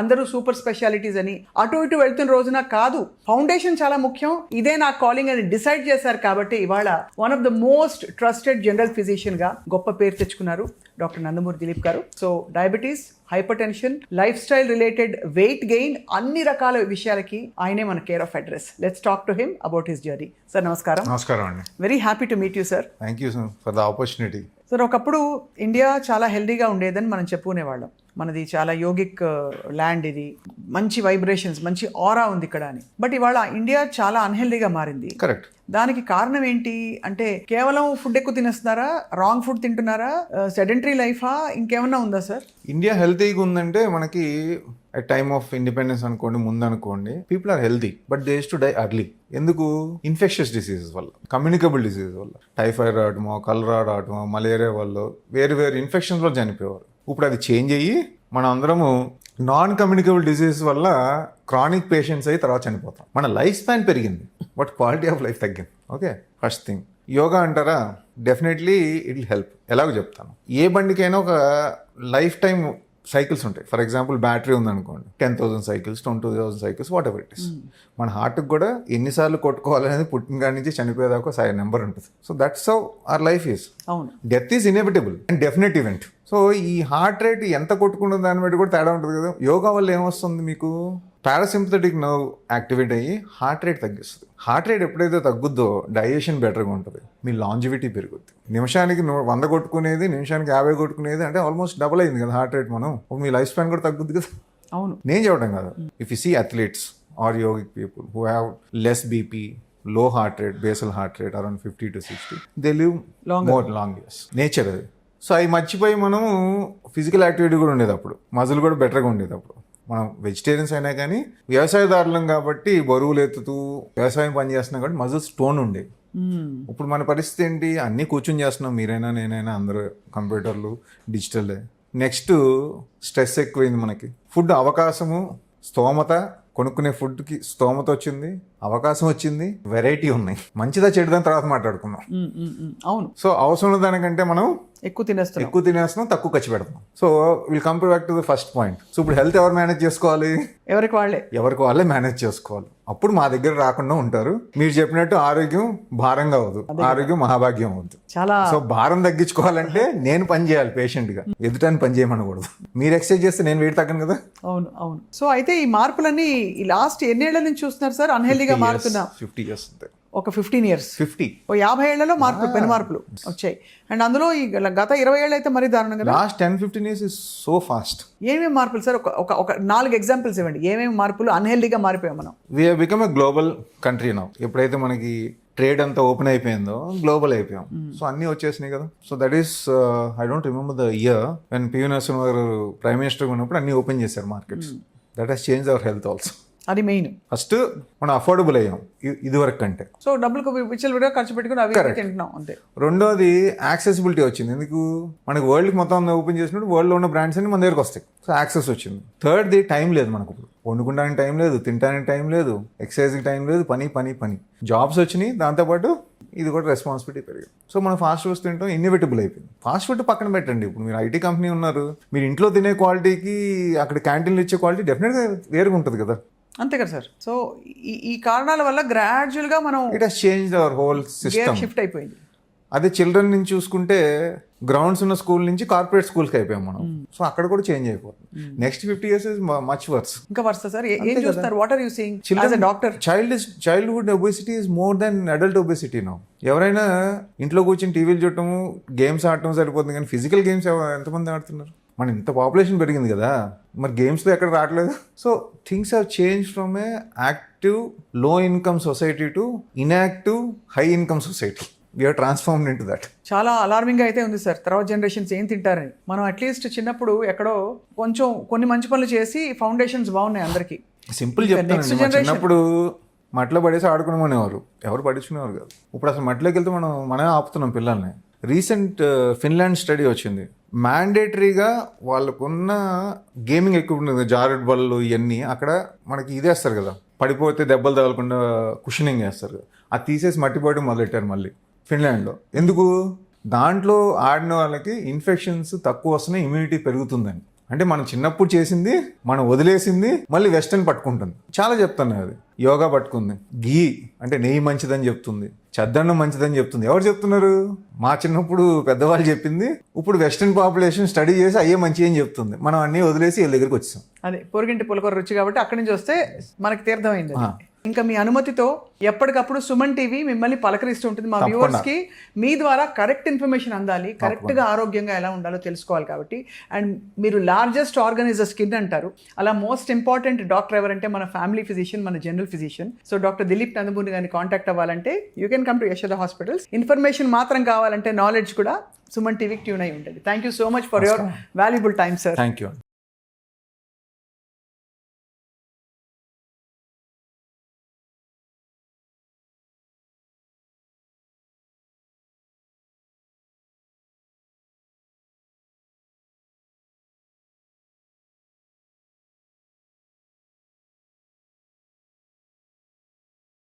అందరూ super specialities అని అటు ఇటు వెళ్తున్న రోజున కాదు, ఫౌండేషన్ చాలా ముఖ్యం, ఇదే నా కాలింగ్ అని డిసైడ్ చేశారు. కాబట్టి ఇవాళ one of the most trusted general physician గా గొప్ప పేరు తెచ్చుకున్నారు డాక్టర్ నందమూరి దిలీప్ గారు. So diabetes, hyper tension, life style related, weight gain, అన్ని రకాల విషయాలకి ఆయనే మన care of address. Let's talk to him about his journey. Sir నమస్కారం. నమస్కారం అండి. Very happy to meet you sir. Thank you for the opportunity. Sir ఒకప్పుడు India చాలా హెల్దీగా ఉండేదని మనం చెప్పుకునేవాళ్ళం. మనది చాలా యోగిక్ ల్యాండ్, ఇది మంచి వైబ్రేషన్స్, మంచి ఆరా ఉంది ఇక్కడ అని. బట్ ఇవాళ ఇండియా చాలా అన్హెల్దీగా మారింది. కరెక్ట్. దానికి కారణం ఏంటి అంటే కేవలం ఫుడ్ ఎక్కువ తినేస్తున్నారా, రాంగ్ ఫుడ్ తింటున్నారా, సెడెంటరీ లైఫా, ఇంకేమన్నా ఉందా సార్? ఇండియా హెల్తీగా ఉందంటే మనకి అట్ టైమ్ ఆఫ్ ఇండిపెండెన్స్ అనుకోండి, ముందు అనుకోండి, people are healthy but they use to die early. ఎందుకు? ఇన్ఫెక్షస్ డిసీజెస్ వల్ల, కమ్యూనికబుల్ డిసీజెస్ వల్ల, టైఫాయిడ్ రావటమో, కలరా రావటమో, మలేరియా వల్ల వేరు వేరు ఇన్ఫెక్షన్స్లో చనిపోయేవారు. ఇప్పుడు అది చేంజ్ అయ్యి మనం అందరము నాన్ కమ్యూనికబుల్ డిసీజ్ వల్ల క్రానిక్ పేషెంట్స్ అయ్యి తర్వాత చనిపోతాం. మన లైఫ్ స్పాన్ పెరిగింది బట్ క్వాలిటీ ఆఫ్ లైఫ్ తగ్గింది. Okay, first thing. యోగా అంటారా? Definitely it will help. ఎలాగో చెప్తాను. ఏ బండికైనా ఒక లైఫ్ టైం సైకిల్స్ ఉంటాయి. ఫర్ ఎగ్జాంపుల్ బ్యాటరీ ఉందనుకోండి, 10,000 cycles, 20,000 cycles, whatever it is. మన హార్ట్కి కూడా ఎన్నిసార్లు కొట్టుకోవాలనేది పుట్టిన కాడి నుంచి చనిపోయేదాకా ఒక నెంబర్ ఉంటుంది. So that's how our life is. Death is inevitable and definite event. So ఈ హార్ట్ రేట్ ఎంత కొట్టుకున్న దాన్ని బట్టి కూడా తేడా ఉంటుంది కదా. యోగా వల్ల ఏమొస్తుంది? మీకు పారాసింపథెటిక్ నర్వ్ యాక్టివేట్ అయ్యి హార్ట్ రేట్ తగ్గిస్తుంది. హార్ట్ రేట్ ఎప్పుడైతే తగ్గుద్దో డైజెషన్ బెటర్గా ఉంటుంది, మీ లాంజివిటీ పెరుగుద్ది. నిమిషానికి 100 కొట్టుకునేది నిమిషానికి 50 కొట్టుకునేది అంటే ఆల్మోస్ట్ డబుల్ అయింది కదా హార్ట్ రేట్. మనం మీ లైఫ్ స్పాన్ కూడా తగ్గుద్ది కదా. అవును, నేను చెప్పడం కాదు. If you see athletes or yogic people who have less BP, low heart rate, basal heart rate around 50 to 60, they live more long years. Nature అది. సో అవి మర్చిపోయి మనము ఫిజికల్ యాక్టివిటీ కూడా ఉండేది అప్పుడు, మజిల్ కూడా బెటర్గా ఉండేది అప్పుడు. మనం వెజిటేరియన్స్ అయినా కానీ వ్యవసాయదారులం కాబట్టి బరువులు ఎత్తుతూ వ్యవసాయం పని చేస్తున్నాం కాబట్టి మజిల్స్ టోన్ ఉండేవి. ఇప్పుడు మన పరిస్థితి ఏంటి? అన్నీ కూర్చొని చేస్తున్నాం, మీరైనా నేనైనా అందరూ కంప్యూటర్లు, డిజిటల్. నెక్స్ట్ స్ట్రెస్ ఎక్కువైంది మనకి. ఫుడ్ అవకాశము, స్తోమత, కొనుక్కునే ఫుడ్కి స్తోమత వచ్చింది, అవకాశం వచ్చింది, వెరైటీ ఉన్నాయి. మంచిదా చెడుదని తర్వాత మాట్లాడుకుందాం. అవును. సో అవసరం దానికంటే మనం ఎక్కువ తినేస్తున్నాం, తక్కువ ఖర్చు పెడతాం. So will come back to the first point. So ఇప్పుడు హెల్త్ ఎవరు మేనేజ్ చేసుకోవాలి? ఎవరికి వాళ్ళే మేనేజ్ చేసుకోవాలి. అప్పుడు మా దగ్గర రాకుండా ఉంటారు. మీరు చెప్పినట్టు ఆరోగ్యం భారంగా అవ్వదు, ఆరోగ్యం మహాభాగ్యం అవుతుంది. సో భారం తగ్గించుకోవాలంటే నేను పని చేయాలి పేషెంట్గా, ఎదుటాన్ని పని చేయమనకూడదు. మీరు ఎక్సర్సైజ్ చేస్తే నేను వెయిట్ తగ్గను కదా. అవును అవును. సో అయితే ఈ మార్పులన్నీ ఈ లాస్ట్ ఎన్నేళ్ల నుంచి చూస్తున్నారు సార్ అన్హెల్దీగా మారుతున్నా? 50 years. ఒక 15 years, 50 ఏళ్లలో మార్పులు, పెను మార్పులు వచ్చాయి. అండ్ అందులో ఈ గత 20 ఏళ్ళు అయితే మరీ దారుణం కదా. Last 10-15 years is so fast. ఏమేమి మార్పులు సార్? ఒక 4 ఎగ్జాంపుల్స్ ఇవ్వండి. ఏమేమి మార్పులు అన్హెల్దీగా మారిపోయాం మనం? We have become a global country now. ఎప్పుడైతే మనకి ట్రేడ్ అంతా ఓపెన్ అయిపోయిందో గ్లోబల్ అయిపోయాం. సో అన్నీ వచ్చేసినాయి కదా. So that is I don't remember the year when PV Narasimha garu prime minister ఉన్నప్పుడు అన్నీ ఓపెన్ చేశారు markets. That has change our health also. అది మెయిన్. ఫస్ట్ మనం అఫోర్డబుల్ అయ్యాం ఇది వరకు కంటే. సో డబ్బులకు విచ్చలవిడిగా ఖర్చు పెట్టుకుని అవి తింటున్నాం అంతే. రెండోది యాక్సెసిబిలిటీ వచ్చింది. ఎందుకు? మనకి వరల్డ్కి మొత్తం ఓపెన్ చేసినప్పుడు వరల్డ్లో ఉన్న బ్రాండ్స్ అన్ని మన దగ్గరకు వస్తాయి. సో యాక్సెస్ వచ్చింది. థర్డ్ది టైం లేదు మనకు. ఇప్పుడు వండుకుంటానికి టైం లేదు, తినడానికి టైం లేదు, ఎక్సర్సైజ్కి టైం లేదు, పని. జాబ్స్ వచ్చినాయి, దాంతోపాటు ఇది కూడా రెస్పాన్సిబిలిటీ పెరిగింది. సో మనం ఫాస్ట్ ఫుడ్స్ తింటాం, ఇన్ఎవిటబుల్ అయిపోయింది. ఫాస్ట్ ఫుడ్ పక్కన పెట్టండి. ఇప్పుడు మీరు ఐటీ కంపెనీ ఉన్నారు, మీరు ఇంట్లో తినే క్వాలిటీకి అక్కడ క్యాంటీన్లో ఇచ్చే క్వాలిటీ డెఫినెట్గా వేరుగా ఉంటుంది కదా. అంతే కదా సార్. సో ఈ కారణాల వల్ల గ్రాడ్యువల్గా మనం it has changed our whole system, shift అయిపోయింది. అదే చిల్డ్రన్ నుంచి చూసుకుంటే గ్రౌండ్స్ ఉన్న స్కూల్ నుంచి కార్పొరేట్ స్కూల్కి అయిపోయాం మనం. సో అక్కడ కూడా చేంజ్ అయిపోతుంది. Next 50 years is much worse. ఇంకా వర్స్ సార్. ఏం చూస్తారు? What are you seeing as a doctor? Childhood obesity is more than adult obesity now. ఎవరైనా ఇంట్లో కూర్చొని టీవీలు చూడటము, గేమ్స్ ఆడటం సరిపోతుంది, కానీ ఫిజికల్ గేమ్స్ ఎంతమంది ఆడుతున్నారు? మన ఇంత పాపులేషన్ పెరిగింది కదా, మరి గేమ్స్లో ఎక్కడ రావట్లేదు. So things have change from a active low income society to inactive high income society. We are transformed into that. చాలా అలార్మింగ్ అయితే ఉంది సార్. తర్వాత జనరేషన్స్ ఏం తింటారని. మనం అట్లీస్ట్ చిన్నప్పుడు ఎక్కడో కొంచెం కొన్ని మంచి పనులు చేసి ఫౌండేషన్స్ బాగున్నాయి అందరికీ. సింపుల్ చెప్తానండి, చిన్నప్పుడు మట్లో పడేసి ఆడుకునేవారు, ఎవరు పడించుకునేవారు కాదు. ఇప్పుడు అసలు మట్లోకి వెళ్తే మనమే ఆపుతున్నాం పిల్లల్ని. రీసెంట్ ఫిన్లాండ్ స్టడీ వచ్చింది. మ్యాండేటరీగా వాళ్ళకున్న గేమింగ్ ఎక్విప్మెంట్, జారెడ్ బళ్ళు ఇవన్నీ అక్కడ మనకి ఇదేస్తారు కదా, పడిపోతే దెబ్బలు తగలకుండా కుషనింగ్ వేస్తారు. అది తీసేసి మట్టిపోయడం మొదలెట్టారు మళ్ళీ ఫిన్లాండ్లో. ఎందుకు? దాంట్లో ఆడిన వాళ్ళకి ఇన్ఫెక్షన్స్ తక్కువ వస్తున్నాయి, ఇమ్యూనిటీ పెరుగుతుందని. అంటే మనం చిన్నప్పుడు చేసింది మనం వదిలేసింది మళ్ళీ వెస్టర్న్ పట్టుకుంటుంది. చాలా చెప్తాను అది. యోగా పట్టుకుంది, ఘీ అంటే నెయ్యి మంచిదని చెప్తుంది, చద్దన్నం మంచిదని చెప్తుంది. ఎవరు చెప్తున్నారు? మా చిన్నప్పుడు పెద్దవాళ్ళు చెప్పింది. ఇప్పుడు వెస్టర్న్ పాపులేషన్ స్టడీ చేసి అయ్యే మంచి అని చెప్తుంది. మనం అన్నీ వదిలేసి వీళ్ళ దగ్గరికి వచ్చాం. అదే పొరుగింటి పులకూర రుచి కాబట్టి అక్కడి నుంచి వస్తే మనకి తీర్థమైంది. ఇంకా మీ అనుమతితో ఎప్పటికప్పుడు సుమన్ టీవీ మిమ్మల్ని పలకరిస్తూ ఉంటుంది. మా వ్యూవర్స్ కి మీ ద్వారా కరెక్ట్ ఇన్ఫర్మేషన్ అందాలి, కరెక్ట్ గా ఆరోగ్యంగా ఎలా ఉండాలో తెలుసుకోవాలి కాబట్టి. అండ్ మీరు largest organ is the skin అంటారు. అలా మోస్ట్ ఇంపార్టెంట్ డాక్టర్ ఎవరంటే మన ఫ్యామిలీ ఫిజిషియన్, మన general physician. So doctor Dilip Nandamuri గారిని కాంటాక్ట్ అవ్వాలంటే you can come to Yashoda hospitals. Information మాత్రం కావాలంటే నాలెడ్జ్ కూడా సుమన్ టీవీకి ట్యూన్ అయి ఉంటుంది. Thank you so much for your valuable time sir. Thank you.